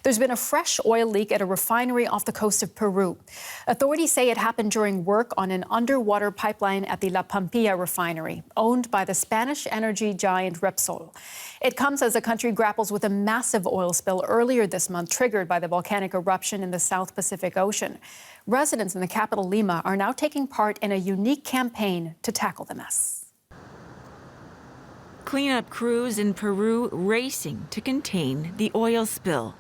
There's been a fresh oil leak at a refinery off the coast of Peru. Authorities say it happened during work on an underwater pipeline at the Pampilla refinery, owned by the Spanish energy giant Repsol. It comes as the country grapples with a massive oil spill earlier this month, triggered by the volcanic eruption in the South Pacific Ocean. Residents in the capital, Lima, are now taking part in a unique campaign to tackle the mess. Cleanup crews in Peru racing to contain the oil spill.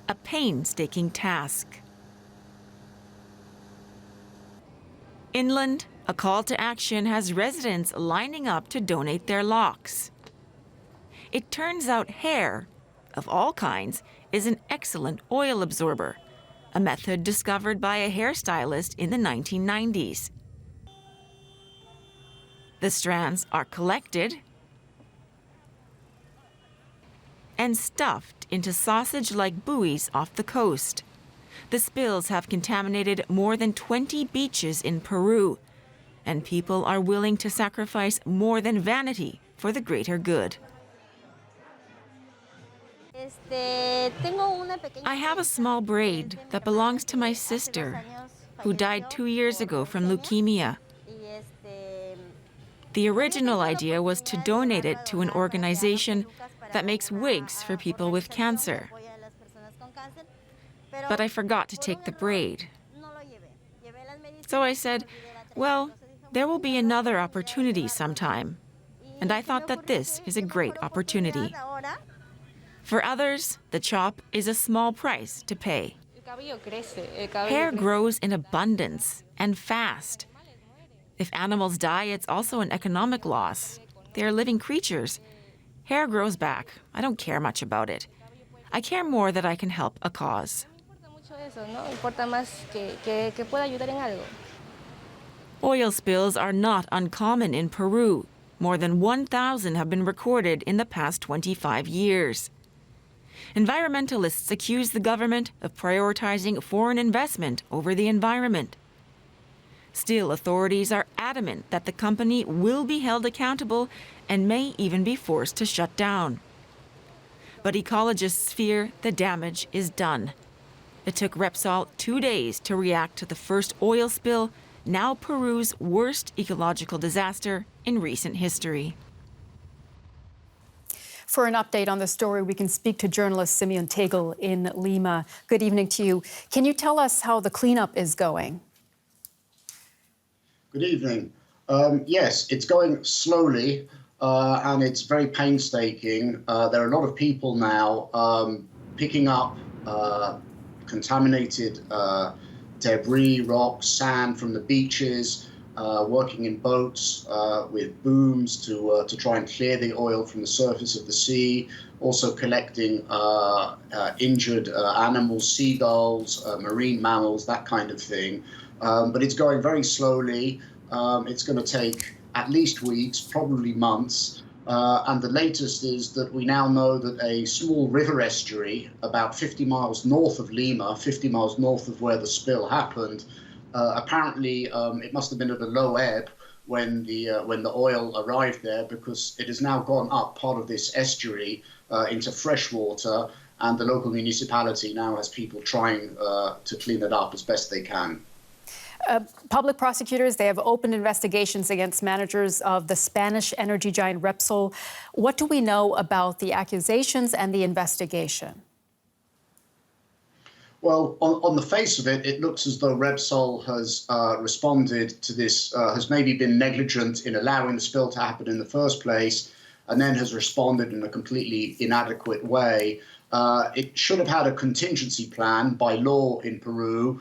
A painstaking task. Inland, a call to action has residents lining up to donate their locks. It turns out hair, of all kinds, is an excellent oil absorber, a method discovered by a hairstylist in the 1990s. The strands are collected and stuffed into sausage-like buoys off the coast. The spills have contaminated more than 20 beaches in Peru, and people are willing to sacrifice more than vanity for the greater good. I have a small braid that belongs to my sister, who died 2 years ago from leukemia. The original idea was to donate it to an organization that makes wigs for people with cancer. But I forgot to take the braid. So I said, well, there will be another opportunity sometime. And I thought that this is a great opportunity. For others, the chop is a small price to pay. Hair grows in abundance and fast. If animals die, it's also an economic loss. They are living creatures. Hair grows back. I don't care much about it. I care more that I can help a cause. Oil spills are not uncommon in Peru. More than 1,000 have been recorded in the past 25 years. Environmentalists accuse the government of prioritizing foreign investment over the environment. Still, authorities are adamant that the company will be held accountable and may even be forced to shut down. But ecologists fear the damage is done. It took Repsol 2 days to react to the first oil spill, now Peru's worst ecological disaster in recent history. For an update on the story, we can speak to journalist Simeon Tegel in Lima. Good evening to you. Can you tell us how the cleanup is going? Good evening. Yes, it's going slowly and it's very painstaking. There are a lot of people now picking up contaminated debris, rocks, sand from the beaches, working in boats with booms to try and clear the oil from the surface of the sea, also collecting injured animals, seagulls, marine mammals, that kind of thing. But it's going very slowly. It's going to take at least weeks, probably months. And the latest is that we now know that a small river estuary about 50 miles north of Lima, 50 miles north of where the spill happened, apparently it must have been at a low ebb when the oil arrived there, because it has now gone up part of this estuary into fresh water, and the local municipality now has people trying to clean it up as best they can. Public prosecutors, they have opened investigations against managers of the Spanish energy giant Repsol. What do we know about the accusations and the investigation? Well, on the face of it, it looks as though Repsol has responded to this, has maybe been negligent in allowing the spill to happen in the first place, and then has responded in a completely inadequate way. It should have had a contingency plan by law in Peru.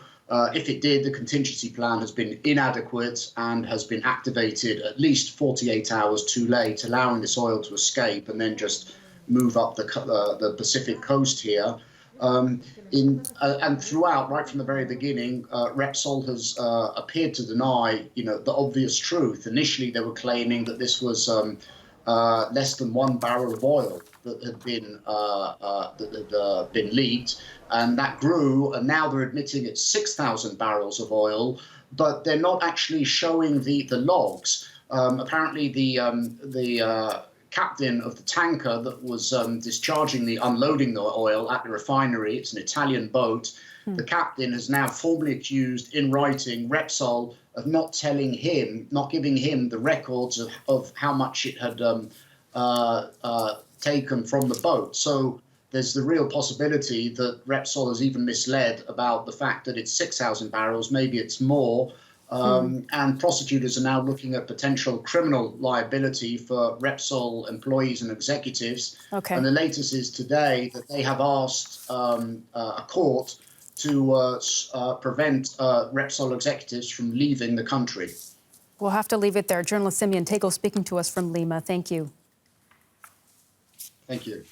If it did, the contingency plan has been inadequate and has been activated at least 48 hours too late, allowing this oil to escape and then just move up the Pacific coast here. And throughout, right from the very beginning, Repsol has appeared to deny, the obvious truth. Initially, they were claiming that this was less than 1 barrel of oil that had been leaked, and that grew, and now they're admitting it's 6,000 barrels of oil, but they're not actually showing the logs. Apparently, the captain of the tanker that was unloading the oil at the refinery. It's an Italian boat. The captain has now formally accused in writing Repsol of not giving him the records of how much it had taken from the boat. So there's the real possibility that Repsol has even misled about the fact that it's 6,000 barrels, maybe it's more. And prosecutors are now looking at potential criminal liability for Repsol employees and executives. Okay. And the latest is today that they have asked a court to prevent Repsol executives from leaving the country. We'll have to leave it there. Journalist Simeon Tego speaking to us from Lima. Thank you. Thank you.